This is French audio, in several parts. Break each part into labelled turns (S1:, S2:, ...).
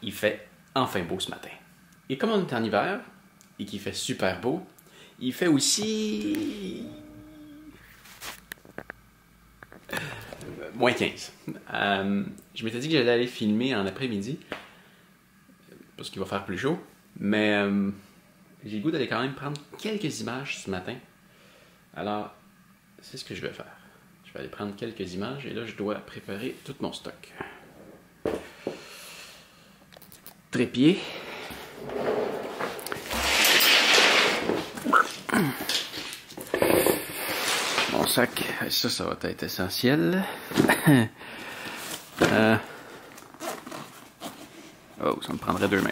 S1: Il fait enfin beau ce matin. Et comme on est en hiver et qu'il fait super beau, il fait aussi... moins 15. Je m'étais dit que j'allais aller filmer en après-midi parce qu'il va faire plus chaud, mais j'ai le goût d'aller quand même prendre quelques images ce matin. Alors, c'est ce que je vais faire. Je vais aller prendre quelques images et là, je dois préparer tout mon stock. Trépied. Mon sac, ça va être essentiel. Oh, ça me prendrait 2 mains.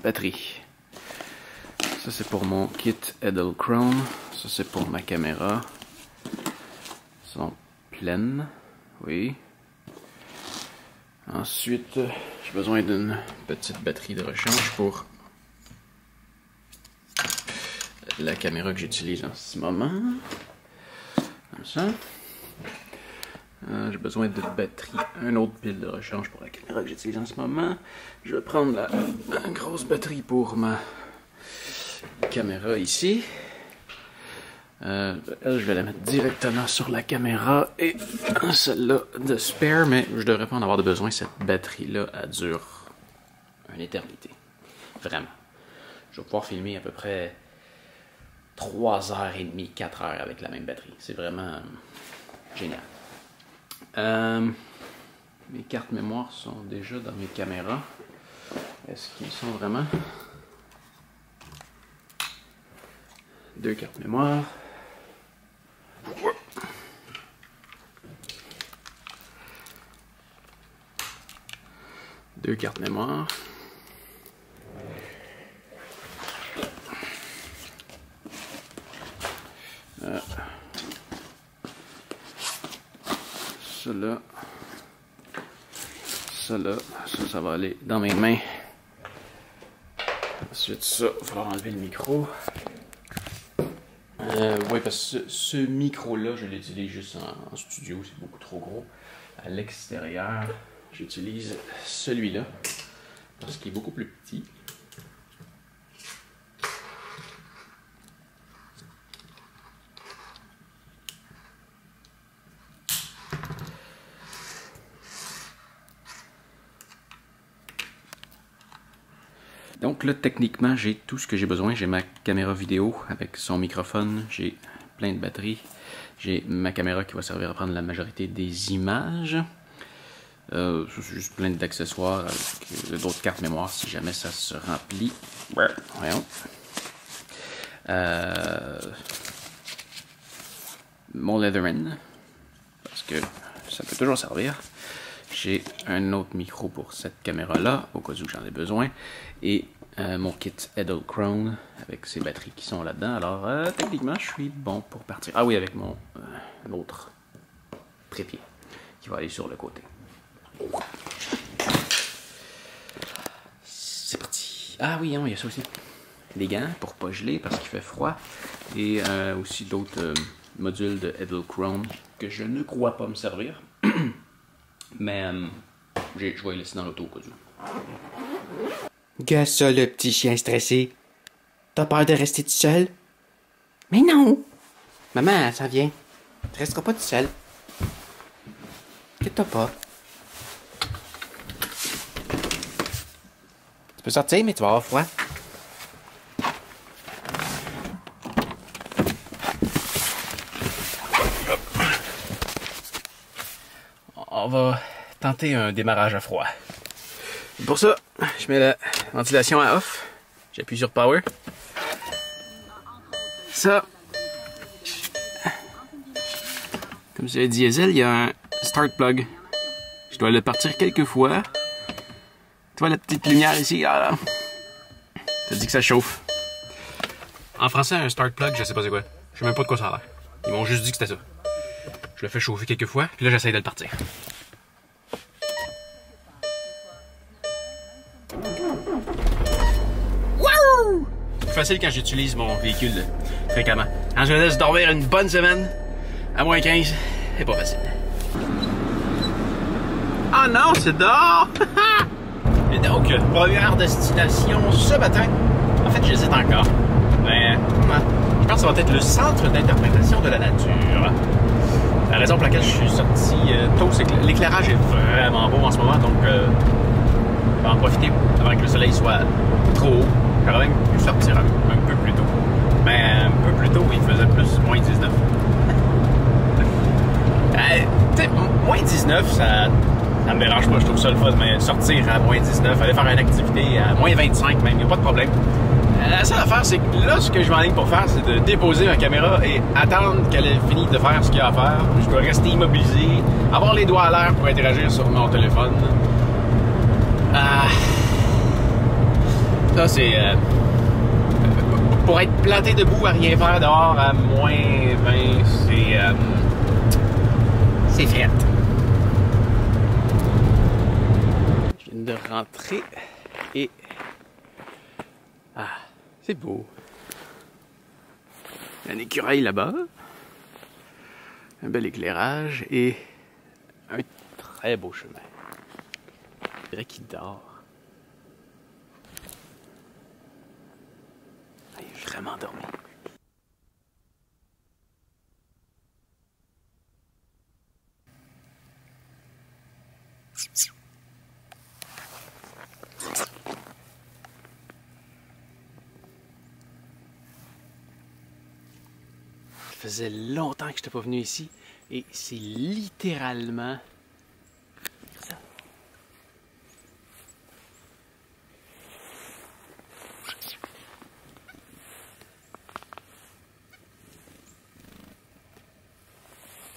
S1: Batterie. Ça c'est pour mon kit Edelkrone. Ça c'est pour ma caméra. Elles sont pleines. Oui. Ensuite, j'ai besoin d'une petite batterie de rechange pour la caméra que j'utilise en ce moment. Comme ça. J'ai besoin d'une batterie, une autre pile de rechange pour la caméra que j'utilise en ce moment. Je vais prendre la grosse batterie pour ma caméra ici. Elle, je vais la mettre directement sur la caméra et celle-là de spare, mais je devrais pas en avoir de besoin. Cette batterie-là, elle dure une éternité. Vraiment. Je vais pouvoir filmer à peu près 3h30, 4h avec la même batterie. C'est vraiment génial. Mes cartes mémoire sont déjà dans mes caméras. Est-ce qu'ils sont vraiment? 2 cartes mémoire. 2 cartes mémoire. Ça va aller dans mes mains. Ensuite, ça, il va falloir enlever le micro. Oui, parce que ce micro-là, je l'utilise juste en studio, c'est beaucoup trop gros. À l'extérieur, j'utilise celui-là, parce qu'il est beaucoup plus petit. Donc là, techniquement, j'ai tout ce que j'ai besoin. J'ai ma caméra vidéo avec son microphone, j'ai plein de batteries, j'ai ma caméra qui va servir à prendre la majorité des images. C'est juste plein d'accessoires avec d'autres cartes mémoire si jamais ça se remplit. Voyons. Mon Leatherman, parce que ça peut toujours servir. J'ai un autre micro pour cette caméra-là, au cas où j'en ai besoin. Et mon kit Edelkrone avec ses batteries qui sont là-dedans. Alors, techniquement, je suis bon pour partir. Ah oui, avec mon autre trépied qui va aller sur le côté. C'est parti. Ah oui, il y a ça aussi. Des gants pour pas geler parce qu'il fait froid. Et aussi d'autres modules de Edelkrone que je ne crois pas me servir. Mais je vais les laisser dans l'auto au cas où.
S2: Regarde ça, le petit chien stressé. T'as peur de rester tout seul? Mais non! Maman, elle s'en vient. Tu resteras pas tout seul. Inquiète-toi pas. Tu peux sortir, mais tu vas avoir froid.
S1: On va tenter un démarrage à froid. Pour ça, je mets la ventilation à off. J'appuie sur Power. Ça, comme c'est un diesel, il y a un start plug. Je dois le partir quelques fois. Tu vois la petite lumière ici? Ah, là. Ça dit que ça chauffe. En français, un start plug, je sais pas c'est quoi. Je sais même pas de quoi ça a l'air. Ils m'ont juste dit que c'était ça. Je le fais chauffer quelques fois, puis là j'essaye de le partir. C'est plus facile quand j'utilise mon véhicule fréquemment. Quand je me laisse dormir une bonne semaine, à moins 15, c'est pas facile. Ah non, c'est dehors! Et donc, première destination ce matin. En fait, j'hésite encore. Mais je pense que ça va être le centre d'interprétation de la nature. La raison pour laquelle je suis sorti tôt, c'est que l'éclairage est vraiment beau en ce moment. Donc, je vais en profiter avant que le soleil soit trop haut. J'aurais même pu sortir un peu plus tôt. Mais un peu plus tôt, il faisait plus moins 19. Moins 19, ça me dérange pas, je trouve ça le fun, mais sortir à moins 19, aller faire une activité à moins 25 même, il n'y a pas de problème. La seule affaire, c'est que là, ce que je m'enligne pour faire, c'est de déposer ma caméra et attendre qu'elle ait fini de faire ce qu'il y a à faire. Je dois rester immobilisé, avoir les doigts à l'air pour interagir sur mon téléphone. Ça, c'est... pour être planté debout à rien faire dehors à moins 20, c'est frette. Je viens de rentrer et... Ah, c'est beau. Il y a un écureuil là-bas, un bel éclairage et un très beau chemin. Je dirais qu'il dort. Il est vraiment dormi. Ça faisait longtemps que je n'étais pas venu ici et c'est littéralement ça.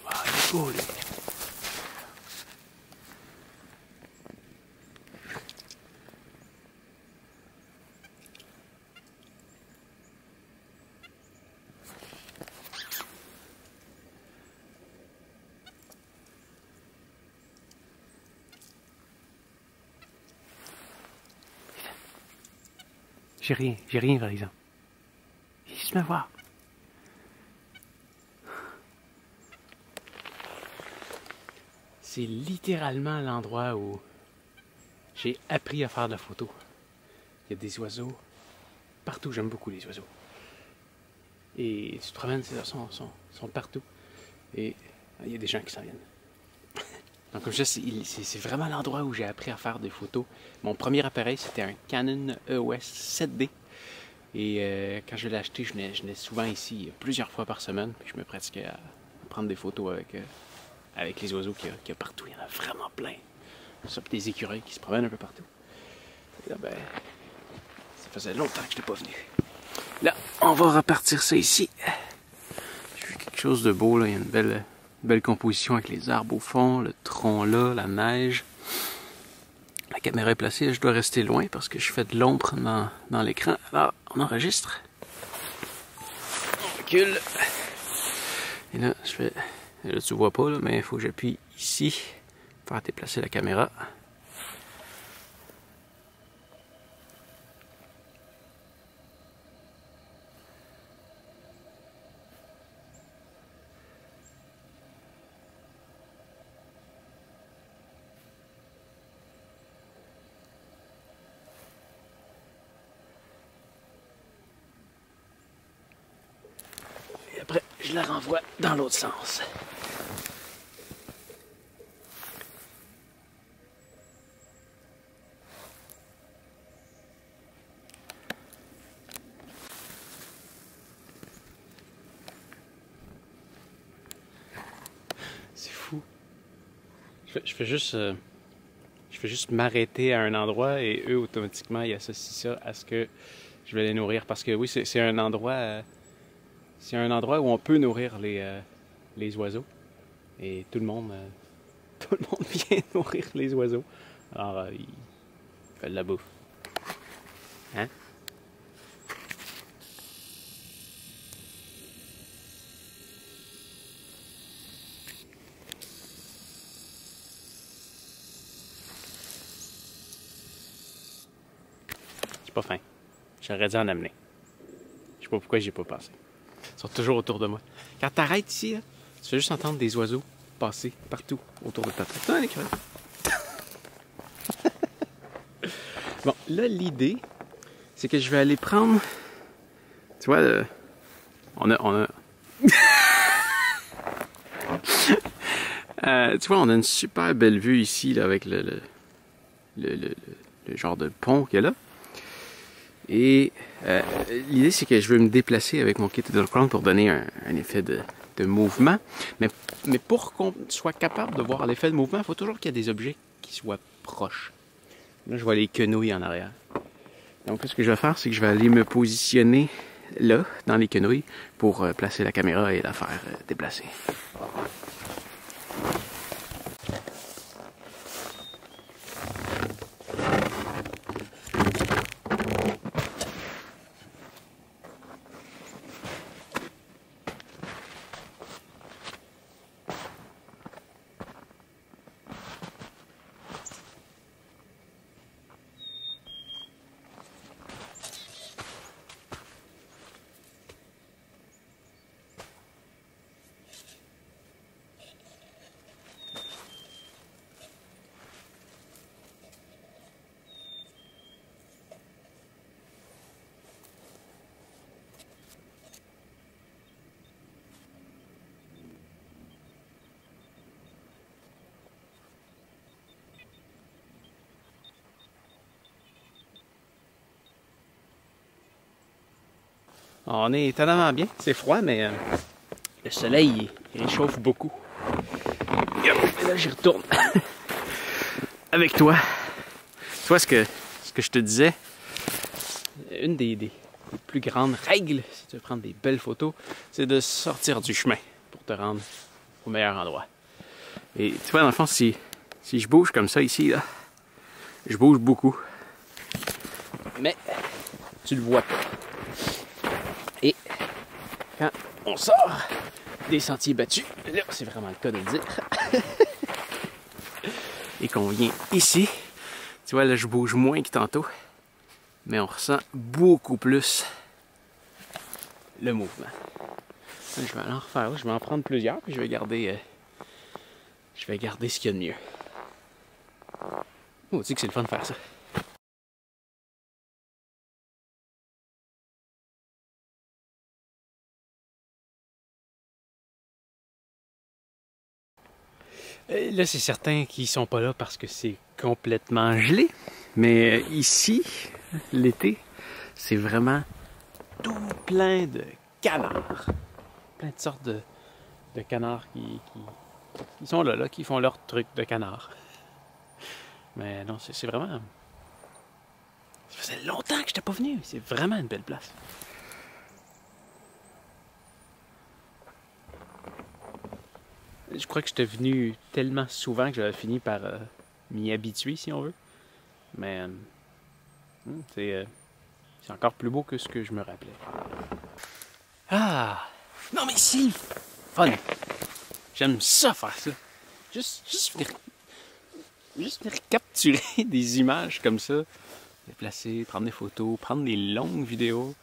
S1: Wow, il est beau, lui. J'ai rien par exemple. Viens juste me voir. C'est littéralement l'endroit où j'ai appris à faire de la photo. Il y a des oiseaux partout, j'aime beaucoup les oiseaux. Et tu te promènes, ils sont partout. Et il y a des gens qui s'en viennent. Donc comme ça, c'est vraiment l'endroit où j'ai appris à faire des photos. Mon premier appareil, c'était un Canon EOS 7D. Et quand je l'ai acheté, je venais souvent ici plusieurs fois par semaine. Puis je me pratiquais à prendre des photos avec les oiseaux qu'il y a partout. Il y en a vraiment plein. Ça, puis des écureuils qui se promènent un peu partout. Et là, ben, ça faisait longtemps que je n'étais pas venu. Là, on va repartir ça ici. J'ai vu quelque chose de beau, là. Il y a une belle composition avec les arbres au fond, le tronc là, la neige. La caméra est placée, je dois rester loin parce que je fais de l'ombre dans l'écran. Alors, on enregistre. On recule. Et là, là, tu vois pas, là, mais il faut que j'appuie ici pour faire déplacer la caméra. Et après, je la renvoie dans l'autre sens. C'est fou. Je fais juste m'arrêter à un endroit et eux, automatiquement, ils associent ça à ce que je vais les nourrir. Parce que oui, c'est un endroit... c'est un endroit où on peut nourrir les oiseaux. Et tout le monde vient nourrir les oiseaux. Alors, ils font de la bouffe. Hein? J'ai pas faim. J'aurais dû en amener. Je sais pas pourquoi j'y ai pas pensé. Ils sont toujours autour de moi. Quand t'arrêtes ici, là, tu fais juste entendre des oiseaux passer partout autour de ta tête. Ah, l'écureuil. Bon, là, l'idée, c'est que je vais aller prendre... Tu vois, on a... tu vois, on a une super belle vue ici, là, avec le genre de pont qu'il y a là. Et l'idée, c'est que je veux me déplacer avec mon kit Edelkrone pour donner un effet de mouvement. Mais pour qu'on soit capable de voir l'effet de mouvement, il faut toujours qu'il y ait des objets qui soient proches. Là, je vois les quenouilles en arrière. Donc, ce que je vais faire, c'est que je vais aller me positionner là, dans les quenouilles, pour placer la caméra et la faire déplacer. On est étonnamment bien. C'est froid, mais le soleil il réchauffe beaucoup. Et là, j'y retourne. Avec toi. Tu vois ce que je te disais? Une des plus grandes règles, si tu veux prendre des belles photos, c'est de sortir du chemin pour te rendre au meilleur endroit. Et tu vois, dans le fond, si je bouge comme ça ici, là, je bouge beaucoup. Mais tu le vois pas. Et quand on sort des sentiers battus, là, c'est vraiment le cas de le dire, et qu'on vient ici, tu vois, là, je bouge moins que tantôt, mais on ressent beaucoup plus le mouvement. Je vais en refaire, je vais en prendre plusieurs, puis je vais garder ce qu'il y a de mieux. On dit que c'est le fun de faire ça. Là, c'est certain qu'ils sont pas là parce que c'est complètement gelé. Mais ici, l'été, c'est vraiment tout plein de canards. Plein de sortes de canards qui sont là, qui font leur truc de canard. Mais non, c'est vraiment... Ça faisait longtemps que je n'étais pas venu. C'est vraiment une belle place. Je crois que j'étais venu tellement souvent que j'avais fini par m'y habituer, si on veut. Mais c'est encore plus beau que ce que je me rappelais. Ah! Non, mais c'est fun! J'aime ça faire ça. Juste venir capturer des images comme ça, déplacer, prendre des photos, prendre des longues vidéos.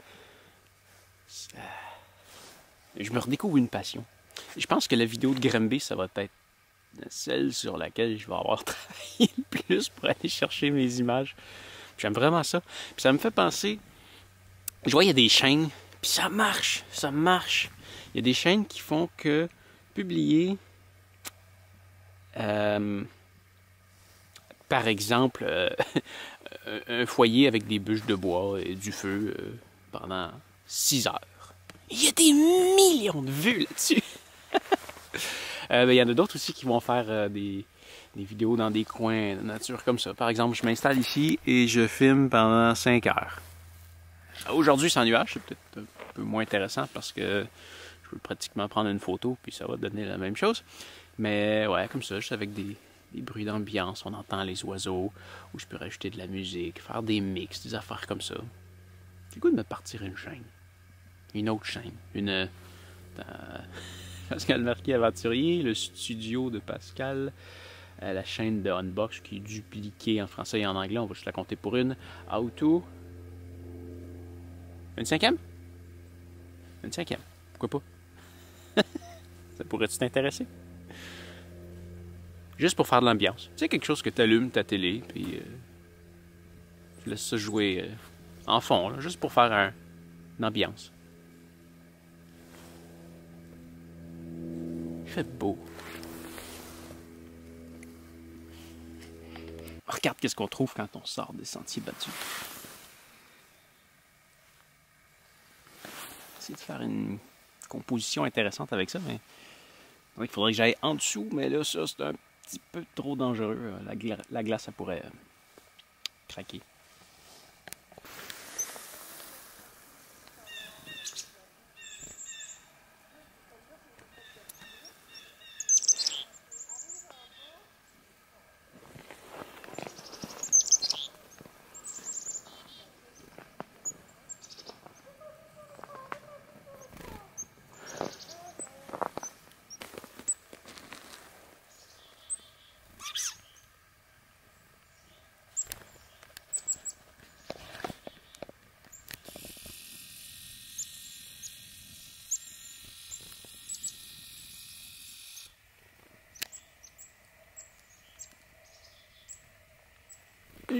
S1: Je me redécouvre une passion. Je pense que la vidéo de Grimby, ça va être celle sur laquelle je vais avoir travaillé le plus pour aller chercher mes images. J'aime vraiment ça. Puis ça me fait penser... Je vois, il y a des chaînes, puis ça marche. Il y a des chaînes qui font que publier... par exemple, un foyer avec des bûches de bois et du feu pendant 6 heures. Il y a des millions de vues là-dessus. Il y en a d'autres aussi qui vont faire des vidéos dans des coins de nature comme ça. Par exemple, je m'installe ici et je filme pendant 5 heures. Aujourd'hui, sans nuage, c'est peut-être un peu moins intéressant parce que je peux pratiquement prendre une photo puis ça va donner la même chose. Mais ouais, comme ça, juste avec des bruits d'ambiance, on entend les oiseaux, ou je peux rajouter de la musique, faire des mix, des affaires comme ça. J'ai le goût de me partir une chaîne. Une autre chaîne. Pascal Marquis Aventurier, le studio de Pascal, la chaîne de Unbox qui est dupliquée en français et en anglais, on va juste la compter pour une. How to... Une cinquième? Pourquoi pas? Ça pourrait-tu t'intéresser? Juste pour faire de l'ambiance. Tu sais, quelque chose que tu allumes ta télé, puis tu laisses ça jouer en fond, là, juste pour faire une ambiance. Il fait beau. Regarde qu'est-ce qu'on trouve quand on sort des sentiers battus. Essayer de faire une composition intéressante avec ça, mais il faudrait que j'aille en dessous, mais là, ça, c'est un petit peu trop dangereux. La glace, ça pourrait craquer.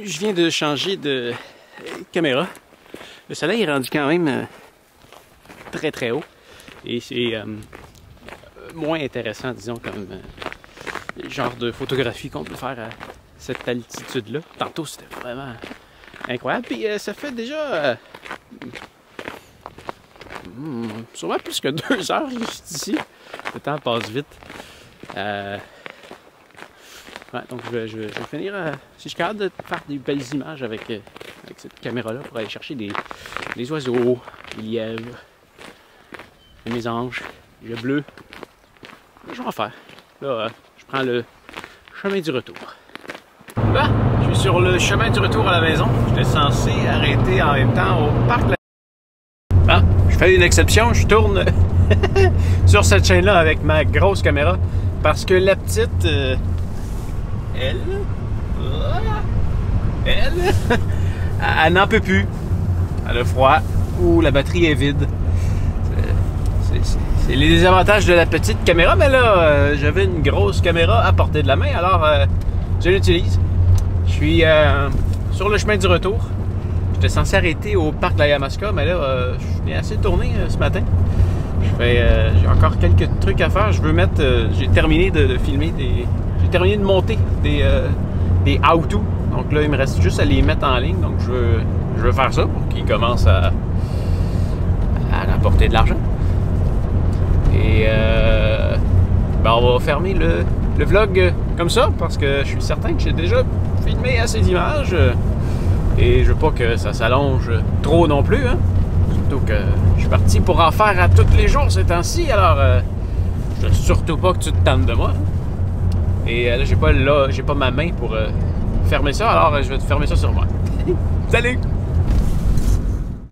S1: Je viens de changer de caméra. Le soleil est rendu quand même très très haut. Et c'est moins intéressant, disons, comme genre de photographie qu'on peut faire à cette altitude-là. Tantôt, c'était vraiment incroyable. Puis ça fait déjà sûrement plus que 2 heures juste ici. Le temps passe vite. Ouais, donc je vais finir, si je suis capable de faire des belles images avec cette caméra-là pour aller chercher des oiseaux, des lièvres, des mésanges, des bleus. Je vais en faire. Là, je prends le chemin du retour. Là, je suis sur le chemin du retour à la maison. J'étais censé arrêter en même temps au parc. Ah, je fais une exception, je tourne sur cette chaîne-là avec ma grosse caméra parce que la petite... elle n'en peut plus. Elle a froid ou la batterie est vide. C'est les désavantages de la petite caméra, mais là, j'avais une grosse caméra à portée de la main, alors je l'utilise. Je suis sur le chemin du retour. J'étais censé arrêter au parc de la Yamaska, mais là, je viens assez tourner ce matin. J'ai encore quelques trucs à faire. Je veux mettre... j'ai terminé de filmer des... J'ai terminé de monter des how-to. Donc là, il me reste juste à les mettre en ligne. Donc je veux faire ça pour qu'ils commencent à rapporter de l'argent. Et ben on va fermer le vlog comme ça parce que je suis certain que j'ai déjà filmé assez d'images. Et je veux pas que ça s'allonge trop non plus. Hein? Surtout que je suis parti pour en faire à tous les jours ces temps-ci. Alors, je veux surtout pas que tu te tannes de moi. Hein? Et là, j'ai pas ma main pour fermer ça, alors je vais te fermer ça sur moi. Salut!